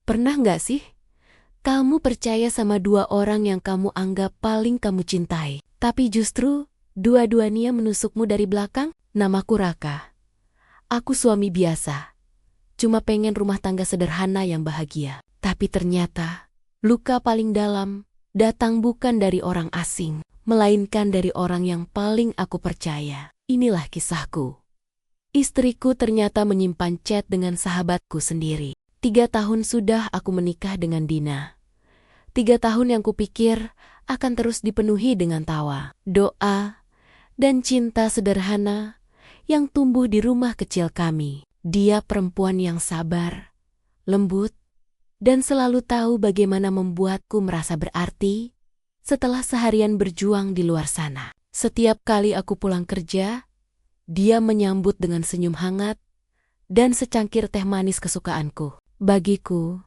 Pernah nggak sih kamu percaya sama dua orang yang kamu anggap paling kamu cintai, tapi justru dua-duanya menusukmu dari belakang? Namaku Raka. Aku suami biasa. Cuma pengen rumah tangga sederhana yang bahagia. Tapi ternyata luka paling dalam datang bukan dari orang asing, melainkan dari orang yang paling aku percaya. Inilah kisahku. Istriku ternyata menyimpan chat dengan sahabatku sendiri. 3 tahun sudah aku menikah dengan Dina. 3 tahun yang kupikir akan terus dipenuhi dengan tawa, doa, dan cinta sederhana yang tumbuh di rumah kecil kami. Dia perempuan yang sabar, lembut, dan selalu tahu bagaimana membuatku merasa berarti setelah seharian berjuang di luar sana. Setiap kali aku pulang kerja, dia menyambut dengan senyum hangat dan secangkir teh manis kesukaanku. Bagiku,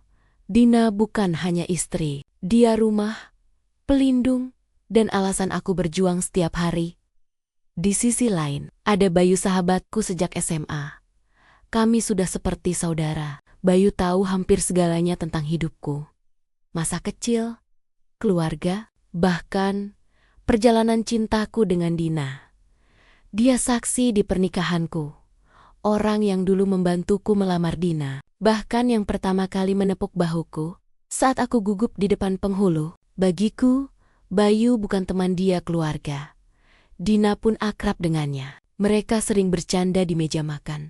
Dina bukan hanya istri, dia rumah, pelindung, dan alasan aku berjuang setiap hari. Di sisi lain, ada Bayu, sahabatku sejak SMA. Kami sudah seperti saudara. Bayu tahu hampir segalanya tentang hidupku. Masa kecil, keluarga, bahkan perjalanan cintaku dengan Dina. Dia saksi di pernikahanku. Orang yang dulu membantuku melamar Dina. Bahkan yang pertama kali menepuk bahuku saat aku gugup di depan penghulu. Bagiku, Bayu bukan teman, dia keluarga. Dina pun akrab dengannya. Mereka sering bercanda di meja makan,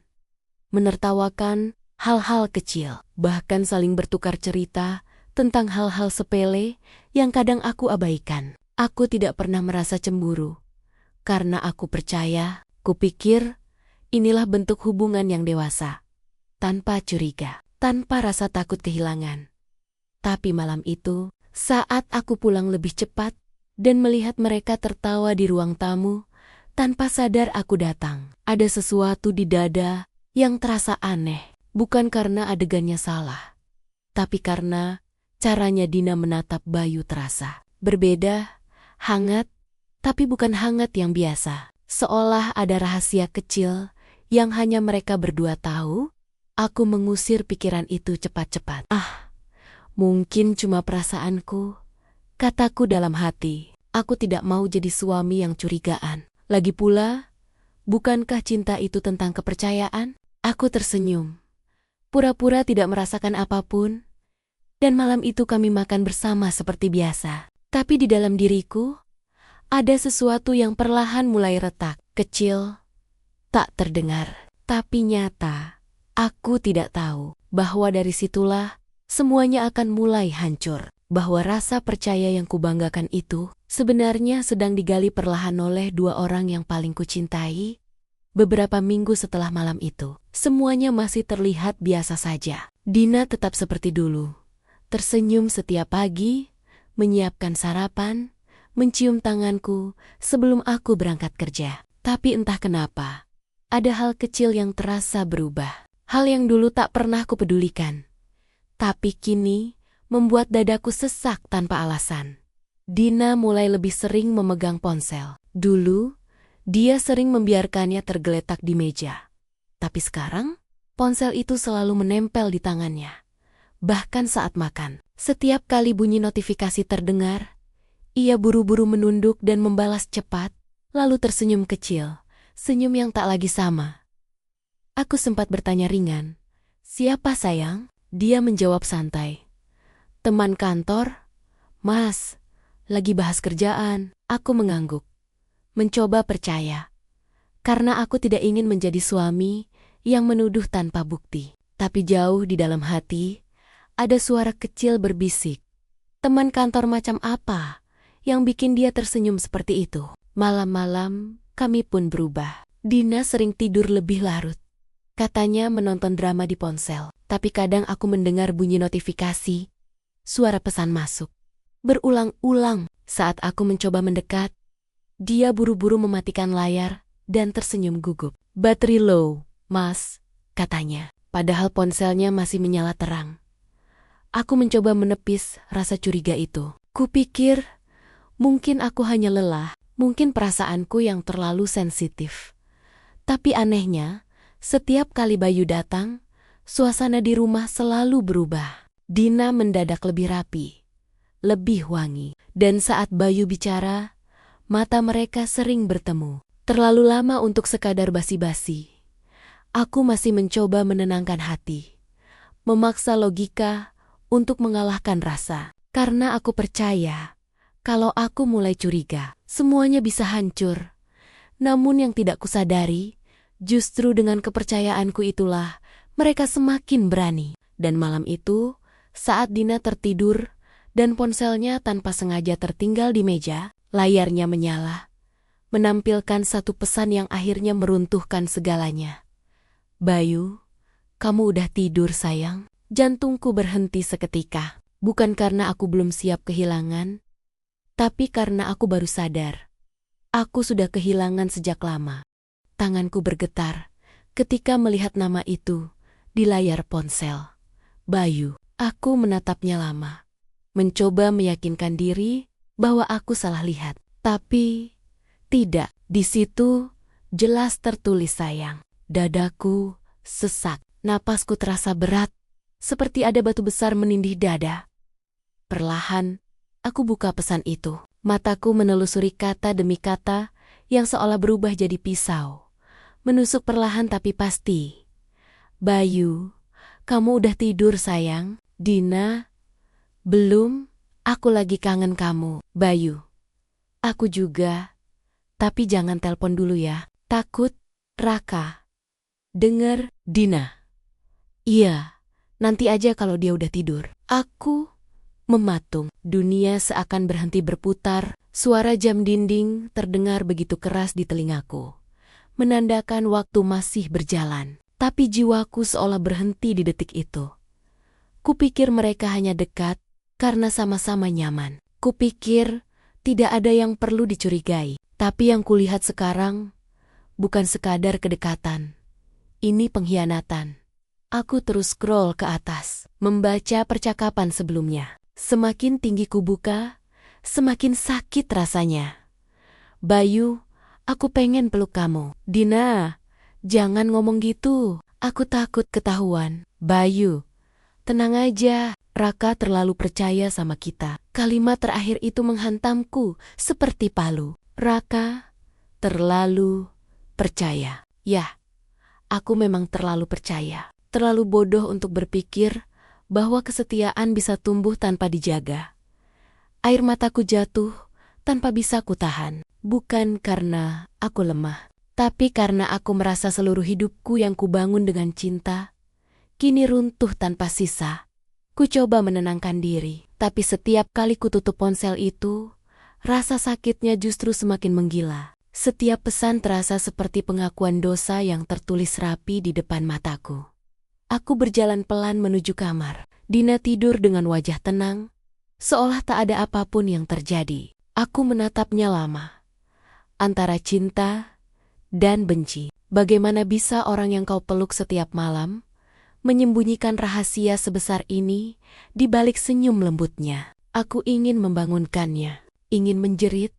menertawakan hal-hal kecil, bahkan saling bertukar cerita tentang hal-hal sepele yang kadang aku abaikan. Aku tidak pernah merasa cemburu, karena aku percaya, kupikir, inilah bentuk hubungan yang dewasa. Tanpa curiga, tanpa rasa takut kehilangan. Tapi malam itu, saat aku pulang lebih cepat dan melihat mereka tertawa di ruang tamu, tanpa sadar aku datang. Ada sesuatu di dada yang terasa aneh, bukan karena adegannya salah, tapi karena caranya Dina menatap Bayu terasa berbeda, hangat, tapi bukan hangat yang biasa. Seolah ada rahasia kecil yang hanya mereka berdua tahu. Aku mengusir pikiran itu cepat-cepat. Mungkin cuma perasaanku, kataku dalam hati. Aku tidak mau jadi suami yang curigaan. Lagi pula, bukankah cinta itu tentang kepercayaan? Aku tersenyum, pura-pura tidak merasakan apapun, dan malam itu kami makan bersama seperti biasa. Tapi di dalam diriku, ada sesuatu yang perlahan mulai retak, kecil, tak terdengar, tapi nyata. Aku tidak tahu bahwa dari situlah semuanya akan mulai hancur, bahwa rasa percaya yang kubanggakan itu sebenarnya sedang digali perlahan oleh dua orang yang paling kucintai. Beberapa minggu setelah malam itu, semuanya masih terlihat biasa saja. Dina tetap seperti dulu, tersenyum setiap pagi, menyiapkan sarapan, mencium tanganku sebelum aku berangkat kerja. Tapi entah kenapa, ada hal kecil yang terasa berubah. Hal yang dulu tak pernah kupedulikan, tapi kini membuat dadaku sesak tanpa alasan. Dina mulai lebih sering memegang ponsel. Dulu, dia sering membiarkannya tergeletak di meja. Tapi sekarang, ponsel itu selalu menempel di tangannya. Bahkan saat makan, setiap kali bunyi notifikasi terdengar, ia buru-buru menunduk dan membalas cepat, lalu tersenyum kecil, senyum yang tak lagi sama. Aku sempat bertanya ringan, "Siapa sayang?" Dia menjawab santai, "Teman kantor, Mas. Lagi bahas kerjaan." Aku mengangguk, mencoba percaya, karena aku tidak ingin menjadi suami yang menuduh tanpa bukti. Tapi jauh di dalam hati, ada suara kecil berbisik, "Teman kantor macam apa yang bikin dia tersenyum seperti itu?" Malam-malam, kami pun berubah. Dina sering tidur lebih larut. Katanya menonton drama di ponsel, tapi kadang aku mendengar bunyi notifikasi, suara pesan masuk. Berulang-ulang, saat aku mencoba mendekat, dia buru-buru mematikan layar dan tersenyum gugup. "Baterai low, Mas," katanya, padahal ponselnya masih menyala terang. Aku mencoba menepis rasa curiga itu. Kupikir, mungkin aku hanya lelah, mungkin perasaanku yang terlalu sensitif. Tapi anehnya, setiap kali Bayu datang, suasana di rumah selalu berubah. Dina mendadak lebih rapi, lebih wangi. Dan saat Bayu bicara, mata mereka sering bertemu. Terlalu lama untuk sekadar basi-basi. Aku masih mencoba menenangkan hati, memaksa logika untuk mengalahkan rasa. Karena aku percaya, kalau aku mulai curiga, semuanya bisa hancur. Namun yang tidak kusadari, justru dengan kepercayaanku itulah mereka semakin berani. Dan malam itu, saat Dina tertidur dan ponselnya tanpa sengaja tertinggal di meja, layarnya menyala, menampilkan satu pesan yang akhirnya meruntuhkan segalanya. Bayu, kamu udah tidur sayang? Jantungku berhenti seketika. Bukan karena aku belum siap kehilangan, tapi karena aku baru sadar. Aku sudah kehilangan sejak lama. Tanganku bergetar ketika melihat nama itu di layar ponsel. Bayu. Aku menatapnya lama, mencoba meyakinkan diri bahwa aku salah lihat. Tapi tidak, di situ jelas tertulis sayang. Dadaku sesak, napasku terasa berat, seperti ada batu besar menindih dada. Perlahan, aku buka pesan itu. Mataku menelusuri kata demi kata yang seolah berubah jadi pisau. Menusuk perlahan tapi pasti. Bayu, kamu udah tidur sayang? Dina, belum, aku lagi kangen kamu. Bayu, aku juga, tapi jangan telepon dulu ya. Takut, Raka. Dengar, Dina. Iya, nanti aja kalau dia udah tidur. Aku mematung. Dunia seakan berhenti berputar. Suara jam dinding terdengar begitu keras di telingaku, menandakan waktu masih berjalan. Tapi jiwaku seolah berhenti di detik itu. Kupikir mereka hanya dekat karena sama-sama nyaman. Kupikir tidak ada yang perlu dicurigai. Tapi yang kulihat sekarang bukan sekadar kedekatan. Ini pengkhianatan. Aku terus scroll ke atas, membaca percakapan sebelumnya. Semakin tinggi kubuka, semakin sakit rasanya. Bayu, aku pengen peluk kamu. Dina, jangan ngomong gitu. Aku takut ketahuan. Bayu, tenang aja. Raka terlalu percaya sama kita. Kalimat terakhir itu menghantamku seperti palu. Raka terlalu percaya. Yah, aku memang terlalu percaya. Terlalu bodoh untuk berpikir bahwa kesetiaan bisa tumbuh tanpa dijaga. Air mataku jatuh tanpa bisa kutahan. Bukan karena aku lemah, tapi karena aku merasa seluruh hidupku yang kubangun dengan cinta kini runtuh tanpa sisa. Ku coba menenangkan diri, tapi setiap kali kututup ponsel itu, rasa sakitnya justru semakin menggila. Setiap pesan terasa seperti pengakuan dosa yang tertulis rapi di depan mataku. Aku berjalan pelan menuju kamar. Dina tidur dengan wajah tenang, seolah tak ada apapun yang terjadi. Aku menatapnya lama, antara cinta dan benci. Bagaimana bisa orang yang kau peluk setiap malam menyembunyikan rahasia sebesar ini di balik senyum lembutnya? Aku ingin membangunkannya, ingin menjerit,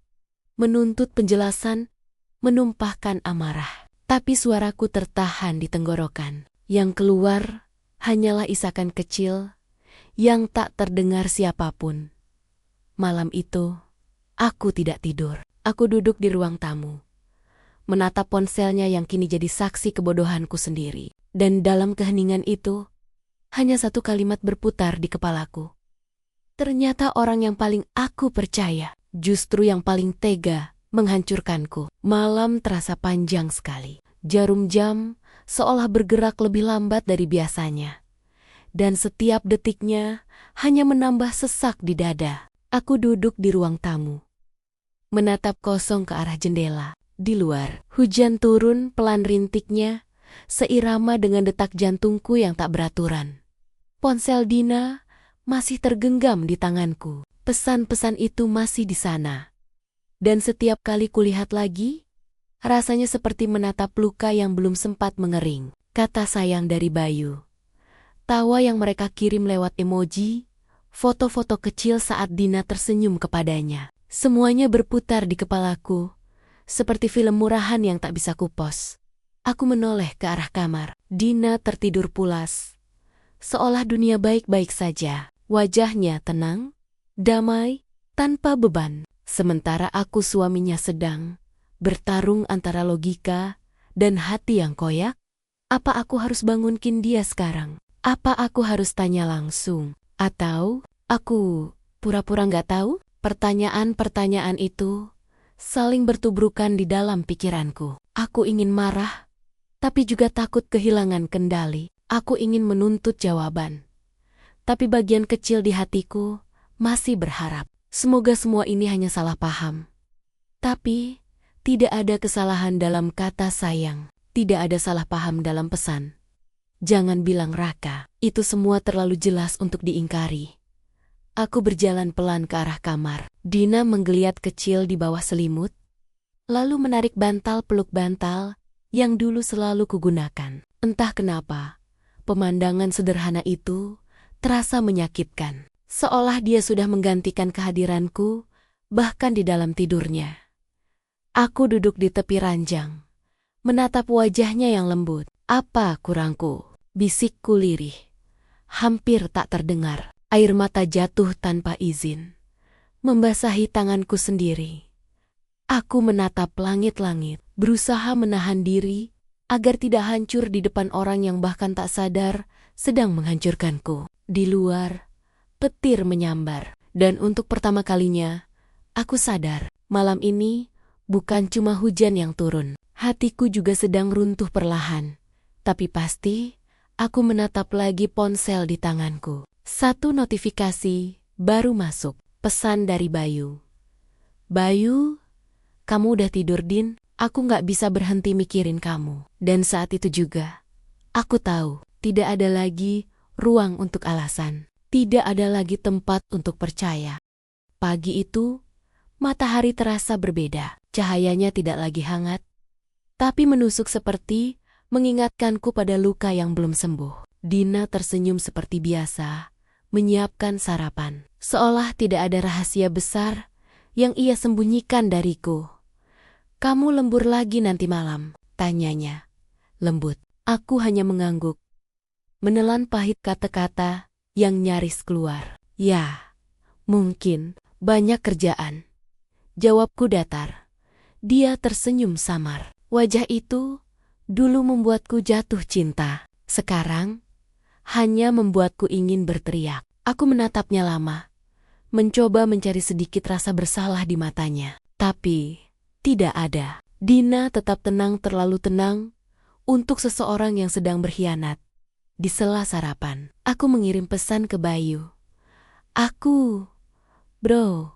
menuntut penjelasan, menumpahkan amarah. Tapi suaraku tertahan di tenggorokan. Yang keluar hanyalah isakan kecil yang tak terdengar siapapun. Malam itu, aku tidak tidur. Aku duduk di ruang tamu, menatap ponselnya yang kini jadi saksi kebodohanku sendiri. Dan dalam keheningan itu, hanya satu kalimat berputar di kepalaku. Ternyata orang yang paling aku percaya, justru yang paling tega menghancurkanku. Malam terasa panjang sekali. Jarum jam seolah bergerak lebih lambat dari biasanya. Dan setiap detiknya hanya menambah sesak di dada. Aku duduk di ruang tamu, menatap kosong ke arah jendela. Di luar, hujan turun pelan rintiknya, seirama dengan detak jantungku yang tak beraturan. Ponsel Dina masih tergenggam di tanganku. Pesan-pesan itu masih di sana. Dan setiap kali kulihat lagi, rasanya seperti menatap luka yang belum sempat mengering. Kata sayang dari Bayu, tawa yang mereka kirim lewat emoji, foto-foto kecil saat Dina tersenyum kepadanya. Semuanya berputar di kepalaku, seperti film murahan yang tak bisa kupos. Aku menoleh ke arah kamar. Dina tertidur pulas, seolah dunia baik-baik saja. Wajahnya tenang, damai, tanpa beban. Sementara aku suaminya sedang bertarung antara logika dan hati yang koyak. Apa aku harus bangunkin dia sekarang? Apa aku harus tanya langsung? Atau aku pura-pura nggak tahu? Pertanyaan-pertanyaan itu saling bertubrukan di dalam pikiranku. Aku ingin marah, tapi juga takut kehilangan kendali. Aku ingin menuntut jawaban. Tapi bagian kecil di hatiku masih berharap. Semoga semua ini hanya salah paham. Tapi tidak ada kesalahan dalam kata sayang. Tidak ada salah paham dalam pesan. Jangan bilang Raka. Itu semua terlalu jelas untuk diingkari. Aku berjalan pelan ke arah kamar. Dina menggeliat kecil di bawah selimut, lalu menarik bantal peluk bantal yang dulu selalu kugunakan. Entah kenapa, pemandangan sederhana itu terasa menyakitkan. Seolah dia sudah menggantikan kehadiranku, bahkan di dalam tidurnya. Aku duduk di tepi ranjang, menatap wajahnya yang lembut. Apa kurangku? Bisikku lirih. Hampir tak terdengar. Air mata jatuh tanpa izin, membasahi tanganku sendiri. Aku menatap langit-langit, berusaha menahan diri agar tidak hancur di depan orang yang bahkan tak sadar sedang menghancurkanku. Di luar, petir menyambar. Dan untuk pertama kalinya, aku sadar malam ini bukan cuma hujan yang turun. Hatiku juga sedang runtuh perlahan. Tapi pasti, aku menatap lagi ponsel di tanganku. Satu notifikasi baru masuk. Pesan dari Bayu. Bayu, kamu udah tidur, Din? Aku gak bisa berhenti mikirin kamu. Dan saat itu juga, aku tahu tidak ada lagi ruang untuk alasan. Tidak ada lagi tempat untuk percaya. Pagi itu, matahari terasa berbeda. Cahayanya tidak lagi hangat, tapi menusuk seperti mengingatkanku pada luka yang belum sembuh. Dina tersenyum seperti biasa, menyiapkan sarapan. Seolah tidak ada rahasia besar yang ia sembunyikan dariku. Kamu lembur lagi nanti malam, tanyanya. Lembut. Aku hanya mengangguk, menelan pahit kata-kata yang nyaris keluar. Ya, mungkin banyak kerjaan. Jawabku datar. Dia tersenyum samar. Wajah itu dulu membuatku jatuh cinta. Sekarang hanya membuatku ingin berteriak. Aku menatapnya lama, mencoba mencari sedikit rasa bersalah di matanya. Tapi tidak ada. Dina tetap tenang, terlalu tenang untuk seseorang yang sedang berkhianat. Di sela sarapan, aku mengirim pesan ke Bayu. Bro,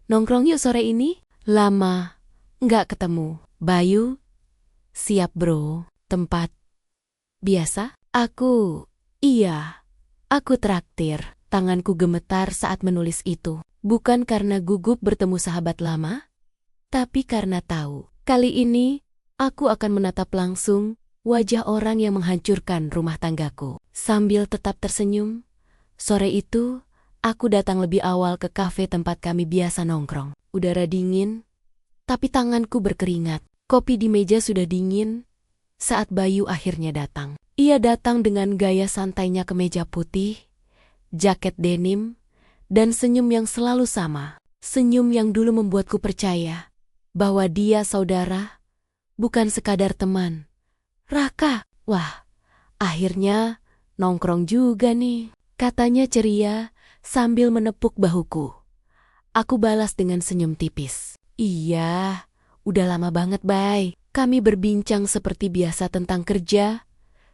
nongkrong yuk sore ini? Lama nggak ketemu. Bayu, siap bro. Tempat biasa? Iya, aku traktir. Tanganku gemetar saat menulis itu. Bukan karena gugup bertemu sahabat lama, tapi karena tahu, kali ini aku akan menatap langsung wajah orang yang menghancurkan rumah tanggaku. Sambil tetap tersenyum, sore itu aku datang lebih awal ke kafe tempat kami biasa nongkrong. Udara dingin, tapi tanganku berkeringat. Kopi di meja sudah dingin saat Bayu akhirnya datang. Ia datang dengan gaya santainya, kemeja putih, jaket denim, dan senyum yang selalu sama. Senyum yang dulu membuatku percaya bahwa dia saudara, bukan sekadar teman. Raka, wah, akhirnya nongkrong juga nih, katanya ceria sambil menepuk bahuku. Aku balas dengan senyum tipis. Iya, udah lama banget, Bay. Kami berbincang seperti biasa tentang kerja,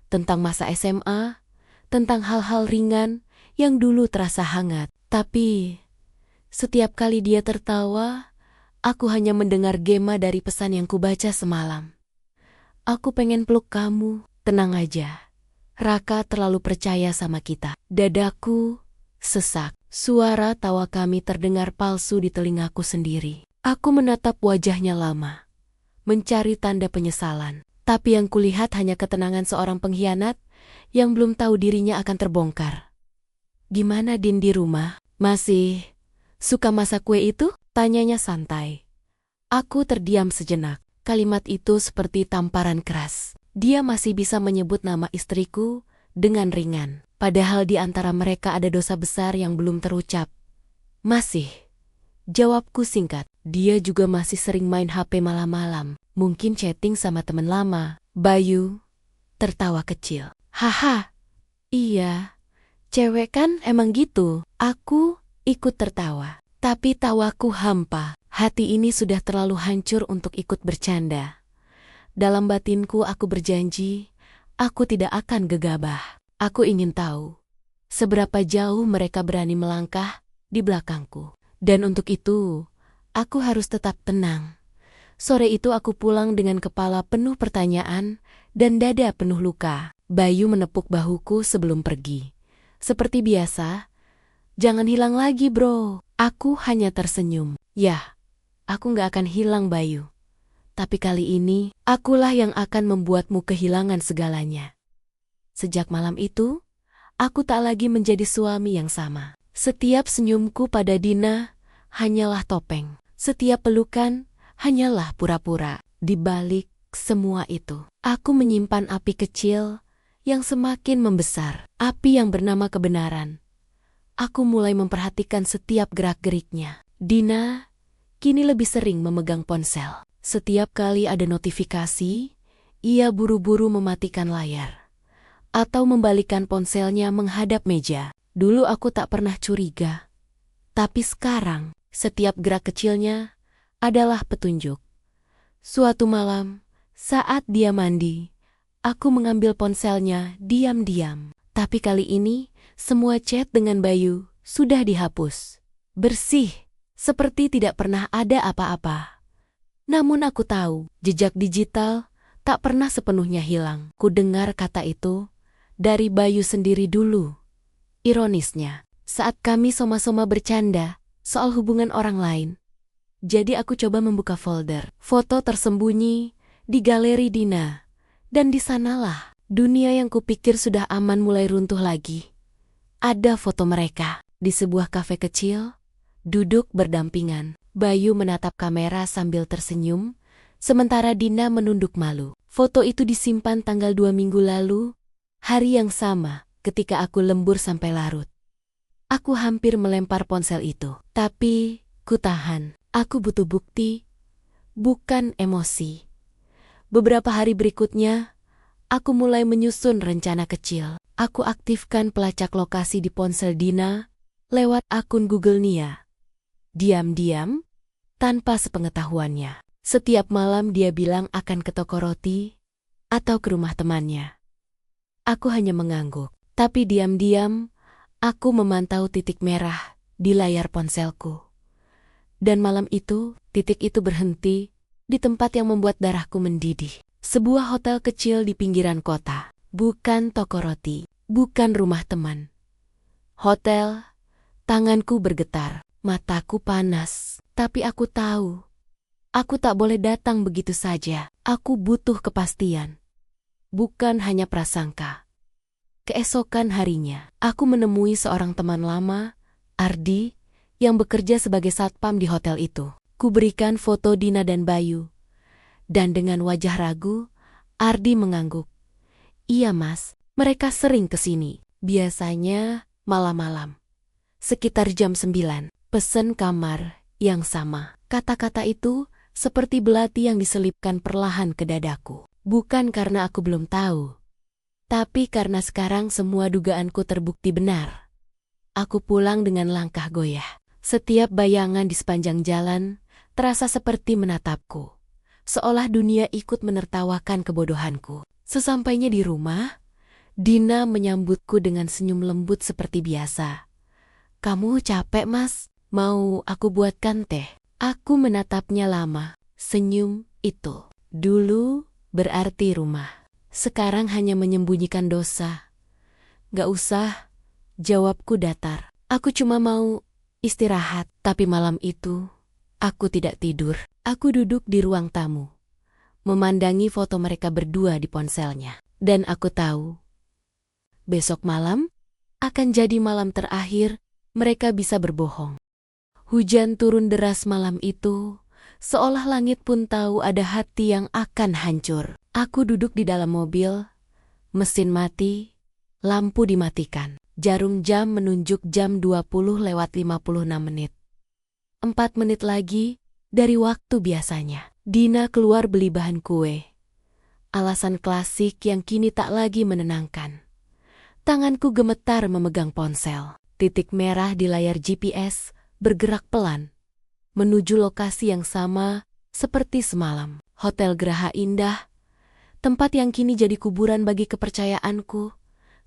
tentang masa SMA, tentang hal-hal ringan yang dulu terasa hangat. Tapi setiap kali dia tertawa, aku hanya mendengar gema dari pesan yang kubaca semalam. Aku pengen peluk kamu. Tenang aja, Raka terlalu percaya sama kita. Dadaku sesak. Suara tawa kami terdengar palsu di telingaku sendiri. Aku menatap wajahnya lama, mencari tanda penyesalan. Tapi yang kulihat hanya ketenangan seorang pengkhianat yang belum tahu dirinya akan terbongkar. Gimana Din di rumah? Masih suka masak kue itu? Tanyanya santai. Aku terdiam sejenak. Kalimat itu seperti tamparan keras. Dia masih bisa menyebut nama istriku dengan ringan. Padahal di antara mereka ada dosa besar yang belum terucap. Masih. Jawabku singkat. Dia juga masih sering main HP malam-malam. Mungkin chatting sama temen lama. Bayu tertawa kecil. Haha. Iya. Cewek kan emang gitu. Aku ikut tertawa. Tapi tawaku hampa. Hati ini sudah terlalu hancur untuk ikut bercanda. Dalam batinku aku berjanji, aku tidak akan gegabah. Aku ingin tahu seberapa jauh mereka berani melangkah di belakangku. Dan untuk itu, aku harus tetap tenang. Sore itu aku pulang dengan kepala penuh pertanyaan dan dada penuh luka. Bayu menepuk bahuku sebelum pergi. Seperti biasa, jangan hilang lagi bro. Aku hanya tersenyum. Yah, aku gak akan hilang Bayu. Tapi kali ini, akulah yang akan membuatmu kehilangan segalanya. Sejak malam itu, aku tak lagi menjadi suami yang sama. Setiap senyumku pada Dina hanyalah topeng. Setiap pelukan hanyalah pura-pura. Di balik semua itu, aku menyimpan api kecil yang semakin membesar. Api yang bernama kebenaran. Aku mulai memperhatikan setiap gerak-geriknya. Dina kini lebih sering memegang ponsel. Setiap kali ada notifikasi, ia buru-buru mematikan layar. Atau membalikkan ponselnya menghadap meja. Dulu aku tak pernah curiga. Tapi sekarang, setiap gerak kecilnya adalah petunjuk. Suatu malam, saat dia mandi, aku mengambil ponselnya diam-diam. Tapi kali ini, semua chat dengan Bayu sudah dihapus. Bersih, seperti tidak pernah ada apa-apa. Namun aku tahu, jejak digital tak pernah sepenuhnya hilang. Ku dengar kata itu dari Bayu sendiri dulu. Ironisnya, saat kami sama-sama bercanda soal hubungan orang lain. Jadi aku coba membuka folder. Foto tersembunyi di galeri Dina. Dan di sanalah dunia yang kupikir sudah aman mulai runtuh lagi. Ada foto mereka di sebuah kafe kecil, duduk berdampingan. Bayu menatap kamera sambil tersenyum, sementara Dina menunduk malu. Foto itu disimpan tanggal 2 minggu lalu, hari yang sama ketika aku lembur sampai larut. Aku hampir melempar ponsel itu, tapi ku tahan. Aku butuh bukti, bukan emosi. Beberapa hari berikutnya, aku mulai menyusun rencana kecil. Aku aktifkan pelacak lokasi di ponsel Dina lewat akun Google Nia. Diam-diam, tanpa sepengetahuannya. Setiap malam dia bilang akan ke toko roti atau ke rumah temannya. Aku hanya mengangguk, tapi diam-diam aku memantau titik merah di layar ponselku. Dan malam itu, titik itu berhenti di tempat yang membuat darahku mendidih. Sebuah hotel kecil di pinggiran kota. Bukan toko roti, bukan rumah teman. Hotel, tanganku bergetar, mataku panas. Tapi aku tahu, aku tak boleh datang begitu saja. Aku butuh kepastian. Bukan hanya prasangka. Keesokan harinya, aku menemui seorang teman lama, Ardi, yang bekerja sebagai satpam di hotel itu. Kuberikan foto Dina dan Bayu. Dan dengan wajah ragu, Ardi mengangguk. Iya mas, mereka sering kesini. Biasanya malam-malam. Sekitar jam 9, pesen kamar yang sama. Kata-kata itu seperti belati yang diselipkan perlahan ke dadaku. Bukan karena aku belum tahu, tapi karena sekarang semua dugaanku terbukti benar. Aku pulang dengan langkah goyah. Setiap bayangan di sepanjang jalan terasa seperti menatapku. Seolah dunia ikut menertawakan kebodohanku. Sesampainya di rumah, Dina menyambutku dengan senyum lembut seperti biasa. Kamu capek mas? Mau aku buatkan teh? Aku menatapnya lama. Senyum itu dulu berarti rumah. Sekarang hanya menyembunyikan dosa. Gak usah, jawabku datar. Aku cuma mau istirahat. Tapi malam itu, aku tidak tidur. Aku duduk di ruang tamu, memandangi foto mereka berdua di ponselnya. Dan aku tahu, besok malam akan jadi malam terakhir mereka bisa berbohong. Hujan turun deras malam itu, seolah langit pun tahu ada hati yang akan hancur. Aku duduk di dalam mobil, mesin mati, Lampu dimatikan. Jarum jam menunjuk jam 20:56. 4 menit lagi dari waktu biasanya. Dina keluar beli bahan kue. Alasan klasik yang kini tak lagi menenangkan. Tanganku gemetar memegang ponsel. Titik merah di layar GPS bergerak pelan menuju lokasi yang sama seperti semalam. Hotel Graha Indah, tempat yang kini jadi kuburan bagi kepercayaanku.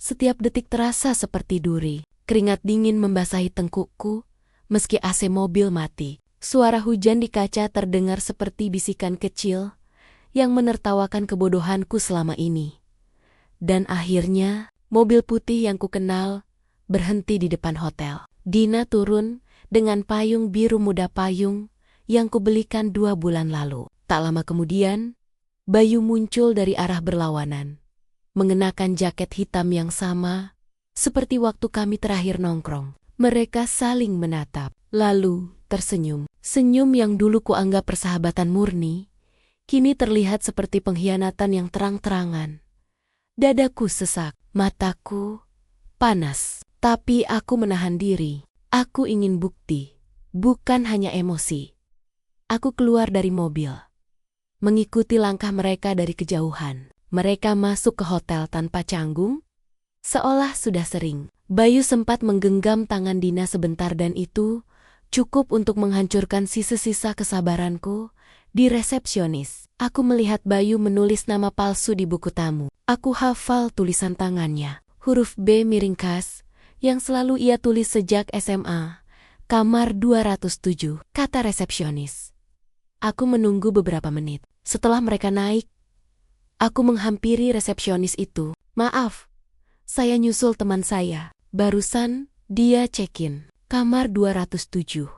Setiap detik terasa seperti duri. Keringat dingin membasahi tengkukku, meski AC mobil mati. Suara hujan di kaca terdengar seperti bisikan kecil yang menertawakan kebodohanku selama ini. Dan akhirnya, mobil putih yang kukenal berhenti di depan hotel. Dina turun dengan payung biru muda payung yang kubelikan 2 bulan lalu. Tak lama kemudian, Bayu muncul dari arah berlawanan. Mengenakan jaket hitam yang sama, seperti waktu kami terakhir nongkrong. Mereka saling menatap, lalu tersenyum. Senyum yang dulu kuanggap persahabatan murni, kini terlihat seperti pengkhianatan yang terang-terangan. Dadaku sesak, mataku panas. Tapi aku menahan diri. Aku ingin bukti, bukan hanya emosi. Aku keluar dari mobil, mengikuti langkah mereka dari kejauhan. Mereka masuk ke hotel tanpa canggung, seolah sudah sering. Bayu sempat menggenggam tangan Dina sebentar dan itu cukup untuk menghancurkan sisa-sisa kesabaranku. Di resepsionis, aku melihat Bayu menulis nama palsu di buku tamu. Aku hafal tulisan tangannya, huruf B miring kas, yang selalu ia tulis sejak SMA. Kamar 207, kata resepsionis. Aku menunggu beberapa menit. Setelah mereka naik, aku menghampiri resepsionis itu. Maaf, saya nyusul teman saya. Barusan dia check-in. Kamar 207.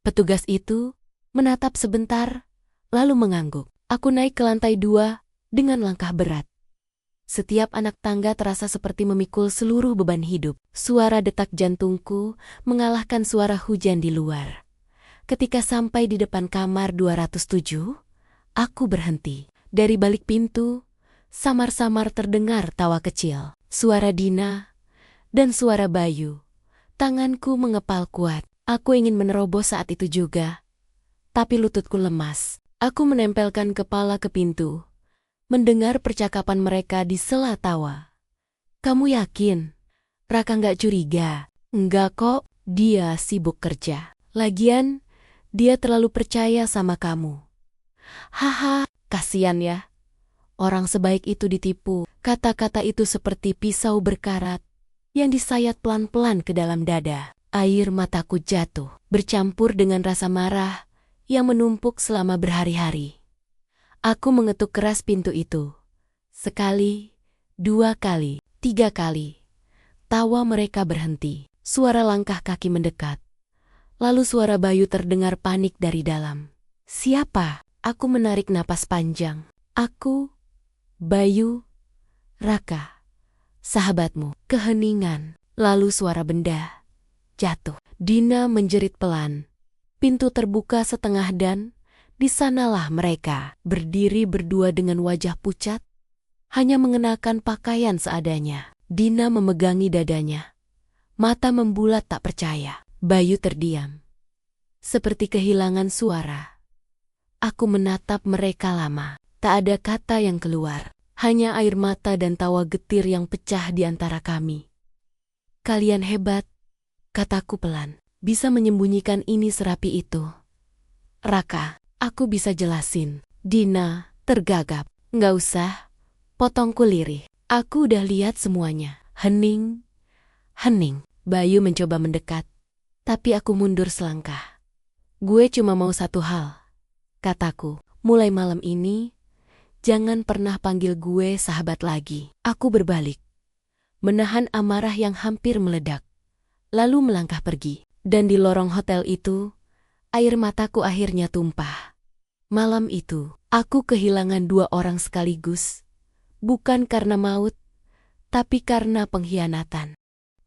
Petugas itu menatap sebentar, lalu mengangguk. Aku naik ke lantai 2 dengan langkah berat. Setiap anak tangga terasa seperti memikul seluruh beban hidup. Suara detak jantungku mengalahkan suara hujan di luar. Ketika sampai di depan kamar 207, aku berhenti. Dari balik pintu, samar-samar terdengar tawa kecil, suara Dina, dan suara Bayu. Tanganku mengepal kuat. Aku ingin menerobos saat itu juga. Tapi lututku lemas. Aku menempelkan kepala ke pintu, mendengar percakapan mereka di sela tawa. Kamu yakin? Raka nggak curiga? Enggak kok, dia sibuk kerja. Lagian, dia terlalu percaya sama kamu. Haha, kasihan ya. Orang sebaik itu ditipu. Kata-kata itu seperti pisau berkarat yang disayat pelan-pelan ke dalam dada. Air mataku jatuh, bercampur dengan rasa marah yang menumpuk selama berhari-hari. Aku mengetuk keras pintu itu. Sekali, 2 kali, 3 kali. Tawa mereka berhenti. Suara langkah kaki mendekat. Lalu suara Bayu terdengar panik dari dalam. Siapa? Aku menarik napas panjang. Aku, Bayu, Raka, sahabatmu. Keheningan. Lalu suara benda jatuh. Dina menjerit pelan. Pintu terbuka setengah dan di sanalah mereka berdiri berdua dengan wajah pucat, hanya mengenakan pakaian seadanya. Dina memegangi dadanya. Mata membulat tak percaya. Bayu terdiam, seperti kehilangan suara. Aku menatap mereka lama. Tak ada kata yang keluar. Hanya air mata dan tawa getir yang pecah di antara kami. Kalian hebat, kataku pelan. Bisa menyembunyikan ini serapi itu. Raka, aku bisa jelasin. Dina tergagap. Nggak usah, potongku lirih. Aku udah lihat semuanya. Hening, hening. Bayu mencoba mendekat, tapi aku mundur selangkah. Gue cuma mau satu hal, kataku. Mulai malam ini, jangan pernah panggil gue sahabat lagi. Aku berbalik, menahan amarah yang hampir meledak, lalu melangkah pergi. Dan di lorong hotel itu, air mataku akhirnya tumpah. Malam itu, aku kehilangan 2 orang sekaligus. Bukan karena maut, tapi karena pengkhianatan.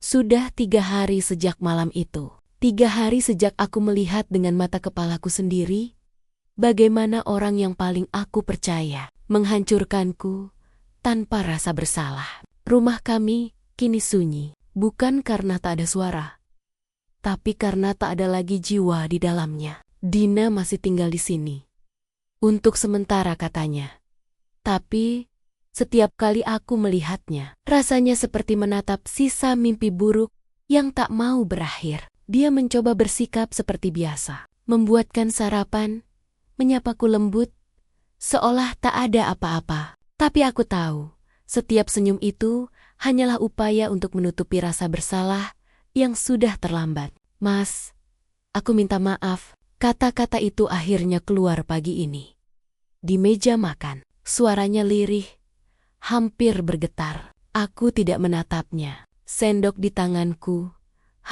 Sudah 3 hari sejak malam itu. 3 hari sejak aku melihat dengan mata kepalaku sendiri, bagaimana orang yang paling aku percaya menghancurkanku tanpa rasa bersalah. Rumah kami kini sunyi, bukan karena tak ada suara, tapi karena tak ada lagi jiwa di dalamnya. Dina masih tinggal di sini. Untuk sementara katanya. Tapi setiap kali aku melihatnya, rasanya seperti menatap sisa mimpi buruk yang tak mau berakhir. Dia mencoba bersikap seperti biasa, membuatkan sarapan, menyapaku lembut, seolah tak ada apa-apa. Tapi aku tahu, setiap senyum itu hanyalah upaya untuk menutupi rasa bersalah yang sudah terlambat. Mas, aku minta maaf. Kata-kata itu akhirnya keluar pagi ini. Di meja makan, suaranya lirih, hampir bergetar. Aku tidak menatapnya. Sendok di tanganku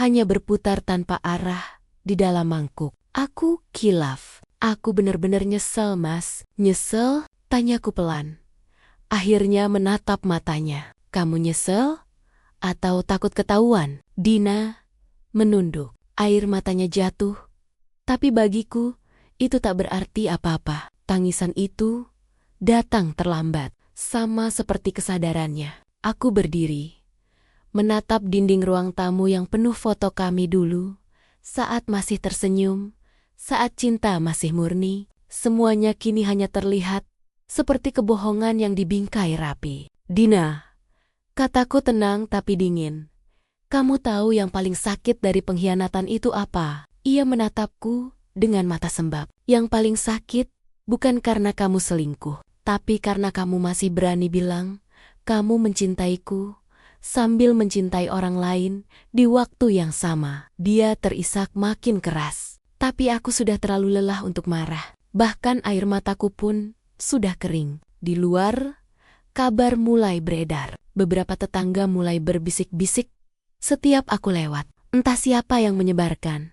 hanya berputar tanpa arah di dalam mangkuk. Aku kilaf. Aku benar-benar nyesel, Mas. Nyesel? Tanyaku pelan. Akhirnya menatap matanya. Kamu nyesel? Atau takut ketahuan? Dina menunduk. Air matanya jatuh. Tapi bagiku, itu tak berarti apa-apa. Tangisan itu datang terlambat, sama seperti kesadarannya. Aku berdiri, menatap dinding ruang tamu yang penuh foto kami dulu, saat masih tersenyum, saat cinta masih murni. Semuanya kini hanya terlihat seperti kebohongan yang dibingkai rapi. Dina, kataku tenang tapi dingin. Kamu tahu yang paling sakit dari pengkhianatan itu apa? Ia menatapku dengan mata sembab. Yang paling sakit bukan karena kamu selingkuh, tapi karena kamu masih berani bilang kamu mencintaiku sambil mencintai orang lain di waktu yang sama. Dia terisak makin keras, tapi aku sudah terlalu lelah untuk marah. Bahkan air mataku pun sudah kering. Di luar, kabar mulai beredar. Beberapa tetangga mulai berbisik-bisik setiap aku lewat. Entah siapa yang menyebarkan.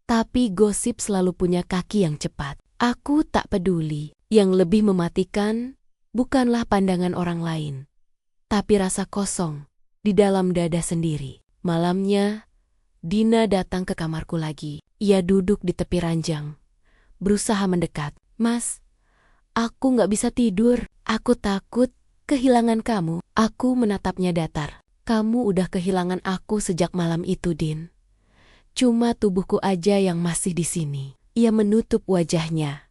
Tapi gosip selalu punya kaki yang cepat. Aku tak peduli. Yang lebih mematikan bukanlah pandangan orang lain, tapi rasa kosong di dalam dada sendiri. Malamnya, Dina datang ke kamarku lagi. Ia duduk di tepi ranjang, berusaha mendekat. Mas, aku gak bisa tidur. Aku takut kehilangan kamu. Aku menatapnya datar. Kamu udah kehilangan aku sejak malam itu, Din. Cuma tubuhku aja yang masih di sini. Ia menutup wajahnya,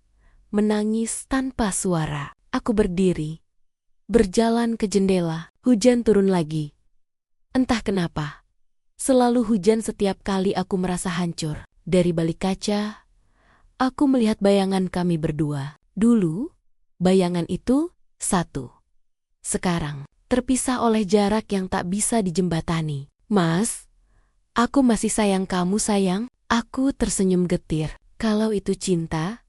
menangis tanpa suara. Aku berdiri, berjalan ke jendela. Hujan turun lagi. Entah kenapa, selalu hujan setiap kali aku merasa hancur. Dari balik kaca, aku melihat bayangan kami berdua. Dulu, bayangan itu satu. Sekarang, terpisah oleh jarak yang tak bisa dijembatani. Mas, aku masih sayang kamu, sayang. Aku tersenyum getir. Kalau itu cinta,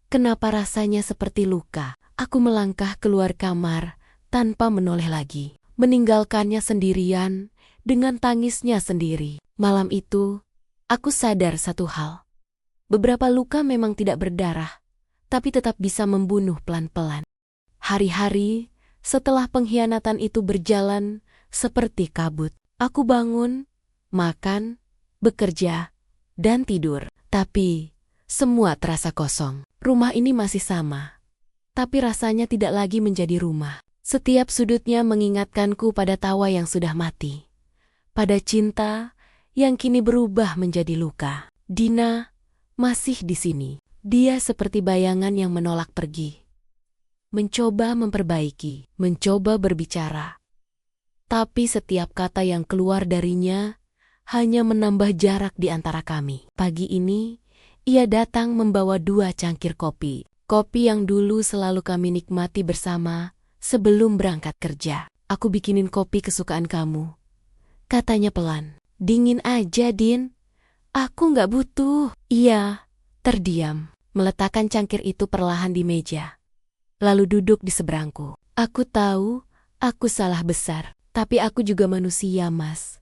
kenapa rasanya seperti luka? Aku melangkah keluar kamar tanpa menoleh lagi, meninggalkannya sendirian dengan tangisnya sendiri. Malam itu, aku sadar satu hal. Beberapa luka memang tidak berdarah, tapi tetap bisa membunuh pelan-pelan. Hari-hari setelah pengkhianatan itu berjalan seperti kabut. Aku bangun, makan, bekerja, dan tidur. Tapi semua terasa kosong. Rumah ini masih sama, tapi rasanya tidak lagi menjadi rumah. Setiap sudutnya mengingatkanku pada tawa yang sudah mati, pada cinta yang kini berubah menjadi luka. Dina masih di sini. Dia seperti bayangan yang menolak pergi, mencoba memperbaiki, mencoba berbicara. Tapi setiap kata yang keluar darinya hanya menambah jarak di antara kami. Pagi ini, ia datang membawa 2 cangkir kopi. Kopi yang dulu selalu kami nikmati bersama sebelum berangkat kerja. Aku bikinin kopi kesukaan kamu, katanya pelan. Dingin aja, Din. Aku nggak butuh. Ia terdiam, meletakkan cangkir itu perlahan di meja, lalu duduk di seberangku. Aku tahu, aku salah besar, tapi aku juga manusia, Mas.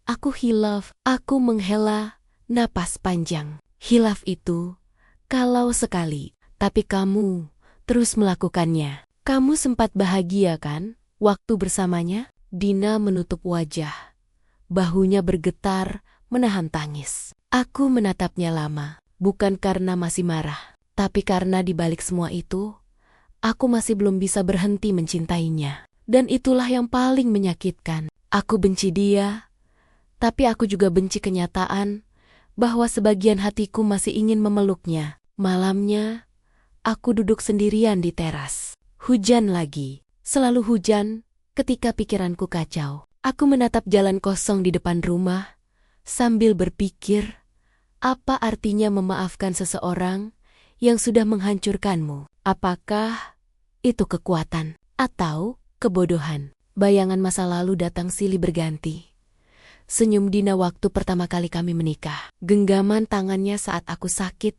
Aku hilaf, aku menghela napas panjang. Hilaf itu, kalau sekali, tapi kamu terus melakukannya. Kamu sempat bahagia kan, waktu bersamanya? Dina menutup wajah, bahunya bergetar, menahan tangis. Aku menatapnya lama, bukan karena masih marah, tapi karena di balik semua itu, aku masih belum bisa berhenti mencintainya. Dan itulah yang paling menyakitkan. Aku benci dia, tapi aku juga benci kenyataan bahwa sebagian hatiku masih ingin memeluknya. Malamnya, aku duduk sendirian di teras. Hujan lagi. Selalu hujan ketika pikiranku kacau. Aku menatap jalan kosong di depan rumah sambil berpikir, apa artinya memaafkan seseorang yang sudah menghancurkanmu? Apakah itu kekuatan atau kebodohan? Bayangan masa lalu datang silih berganti. Senyum Dina waktu pertama kali kami menikah. Genggaman tangannya saat aku sakit.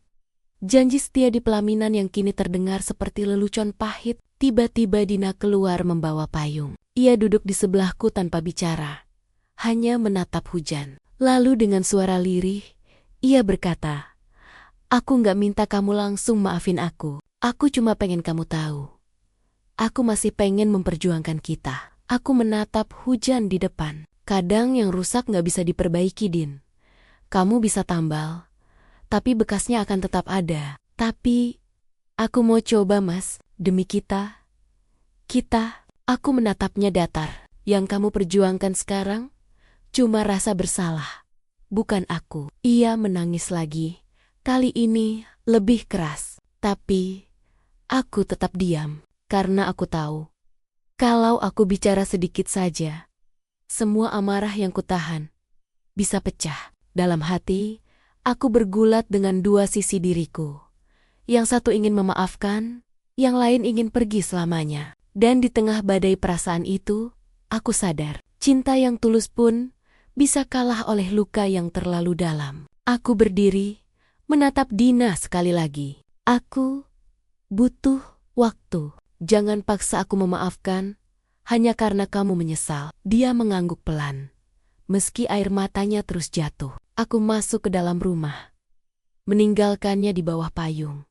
Janji setia di pelaminan yang kini terdengar seperti lelucon pahit. Tiba-tiba Dina keluar membawa payung. Ia duduk di sebelahku tanpa bicara, hanya menatap hujan. Lalu dengan suara lirih, ia berkata, "Aku nggak minta kamu langsung maafin aku. Aku cuma pengen kamu tahu. Aku masih pengen memperjuangkan kita." Aku menatap hujan di depan. Kadang yang rusak nggak bisa diperbaiki, Din. Kamu bisa tambal, tapi bekasnya akan tetap ada. Tapi, aku mau coba, Mas, demi kita. Aku menatapnya datar. Yang kamu perjuangkan sekarang, cuma rasa bersalah. Bukan aku. Ia menangis lagi. Kali ini, lebih keras. Tapi, aku tetap diam. Karena aku tahu, kalau aku bicara sedikit saja, semua amarah yang kutahan bisa pecah. Dalam hati, aku bergulat dengan dua sisi diriku. Yang satu ingin memaafkan, yang lain ingin pergi selamanya. Dan di tengah badai perasaan itu, aku sadar, cinta yang tulus pun bisa kalah oleh luka yang terlalu dalam. Aku berdiri, menatap Dina sekali lagi. Aku butuh waktu. Jangan paksa aku memaafkan, hanya karena kamu menyesal. Dia mengangguk pelan. Meski air matanya terus jatuh. Aku masuk ke dalam rumah, meninggalkannya di bawah payung.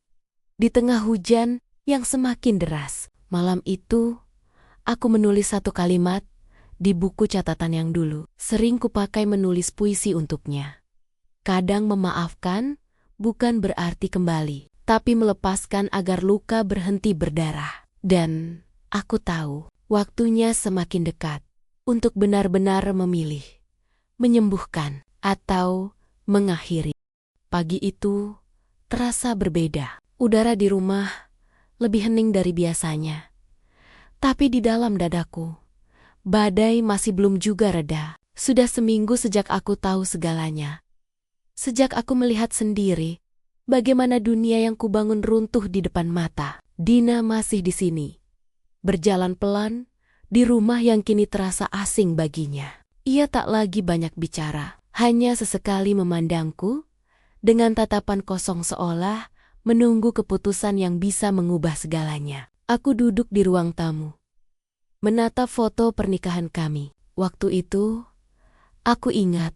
Di tengah hujan yang semakin deras. Malam itu, aku menulis satu kalimat di buku catatan yang dulu sering kupakai menulis puisi untuknya. Kadang memaafkan bukan berarti kembali, tapi melepaskan agar luka berhenti berdarah. Dan aku tahu, waktunya semakin dekat untuk benar-benar memilih, menyembuhkan, atau mengakhiri. Pagi itu terasa berbeda. Udara di rumah lebih hening dari biasanya. Tapi di dalam dadaku, badai masih belum juga reda. Sudah seminggu sejak aku tahu segalanya. Sejak aku melihat sendiri bagaimana dunia yang kubangun runtuh di depan mata. Dina masih di sini, berjalan pelan di rumah yang kini terasa asing baginya. Ia tak lagi banyak bicara, hanya sesekali memandangku dengan tatapan kosong seolah menunggu keputusan yang bisa mengubah segalanya. Aku duduk di ruang tamu, menatap foto pernikahan kami. Waktu itu, aku ingat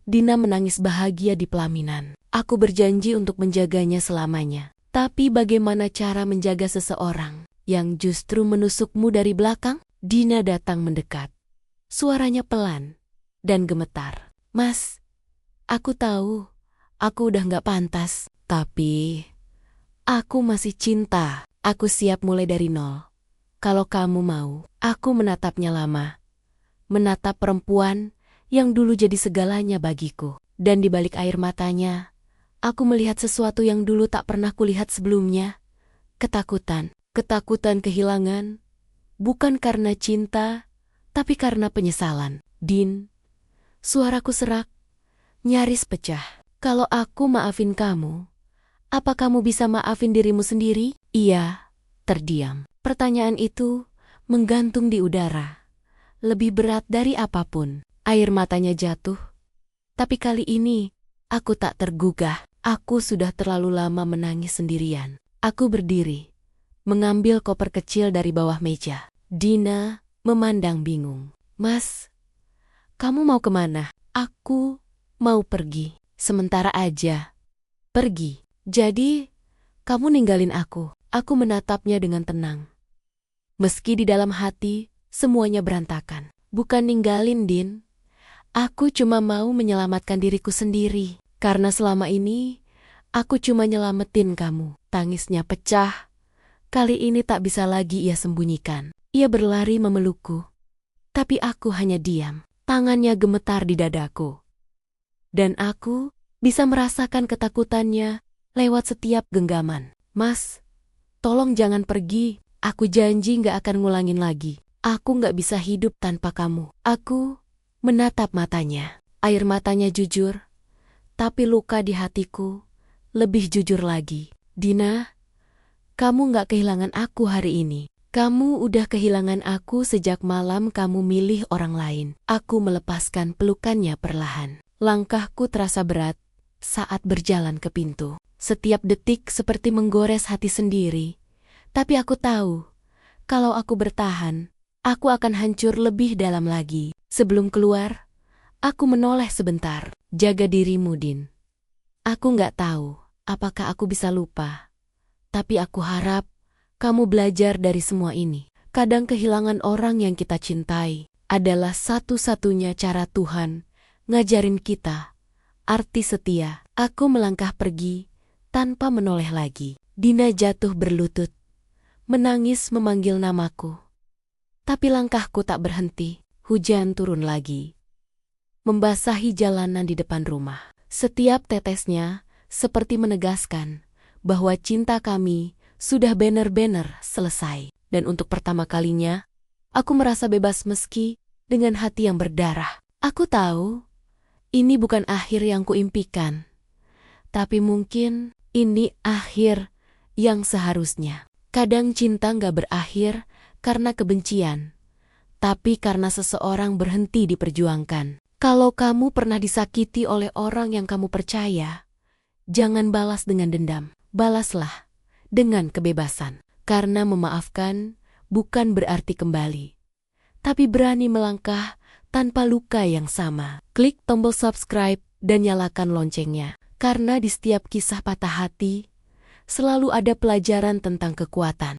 Dina menangis bahagia di pelaminan. Aku berjanji untuk menjaganya selamanya. Tapi bagaimana cara menjaga seseorang yang justru menusukmu dari belakang? Dina datang mendekat. Suaranya pelan dan gemetar. "Mas, aku tahu aku udah gak pantas. Tapi aku masih cinta. Aku siap mulai dari nol. Kalau kamu mau." Aku menatapnya lama. Menatap perempuan yang dulu jadi segalanya bagiku. Dan di balik air matanya, aku melihat sesuatu yang dulu tak pernah kulihat sebelumnya. Ketakutan. Ketakutan kehilangan. Bukan karena cinta, tapi karena penyesalan. "Din," suaraku serak, nyaris pecah. "Kalau aku maafin kamu, apa kamu bisa maafin dirimu sendiri?" Ia terdiam. Pertanyaan itu menggantung di udara. Lebih berat dari apapun. Air matanya jatuh. Tapi kali ini, aku tak tergugah. Aku sudah terlalu lama menangis sendirian. Aku berdiri, mengambil koper kecil dari bawah meja. Dina memandang bingung. "Mas, kamu mau kemana?" "Aku mau pergi. Sementara aja." "Pergi? Jadi, kamu ninggalin aku?" Aku menatapnya dengan tenang. Meski di dalam hati, semuanya berantakan. "Bukan ninggalin, Din. Aku cuma mau menyelamatkan diriku sendiri. Karena selama ini, aku cuma nyelamatin kamu." Tangisnya pecah. Kali ini tak bisa lagi ia sembunyikan. Ia berlari memelukku. Tapi aku hanya diam. Tangannya gemetar di dadaku. Dan aku bisa merasakan ketakutannya lewat setiap genggaman. Mas, tolong jangan pergi. Aku janji gak akan ngulangin lagi. Aku gak bisa hidup tanpa kamu. Aku menatap matanya. Air matanya jujur, tapi luka di hatiku lebih jujur lagi. Dina, kamu gak kehilangan aku hari ini. Kamu udah kehilangan aku sejak malam kamu milih orang lain. Aku melepaskan pelukannya perlahan. Langkahku terasa berat saat berjalan ke pintu. Setiap detik seperti menggores hati sendiri. Tapi aku tahu, kalau aku bertahan, aku akan hancur lebih dalam lagi. Sebelum keluar, aku menoleh sebentar. Jaga dirimu, Din. Aku gak tahu apakah aku bisa lupa. Tapi aku harap kamu belajar dari semua ini. Kadang kehilangan orang yang kita cintai adalah satu-satunya cara Tuhan ngajarin kita arti setia. Aku melangkah pergi tanpa menoleh lagi. Dina jatuh berlutut, menangis memanggil namaku. Tapi langkahku tak berhenti. Hujan turun lagi, membasahi jalanan di depan rumah. Setiap tetesnya seperti menegaskan bahwa cinta kami sudah benar-benar selesai. Dan untuk pertama kalinya, aku merasa bebas meski dengan hati yang berdarah. Aku tahu, ini bukan akhir yang kuimpikan. Tapi mungkin ini akhir yang seharusnya. Kadang cinta gak berakhir karena kebencian, tapi karena seseorang berhenti diperjuangkan. Kalau kamu pernah disakiti oleh orang yang kamu percaya, jangan balas dengan dendam. Balaslah dengan kebebasan. Karena memaafkan bukan berarti kembali, tapi berani melangkah tanpa luka yang sama. Klik tombol subscribe dan nyalakan loncengnya. Karena di setiap kisah patah hati, selalu ada pelajaran tentang kekuatan.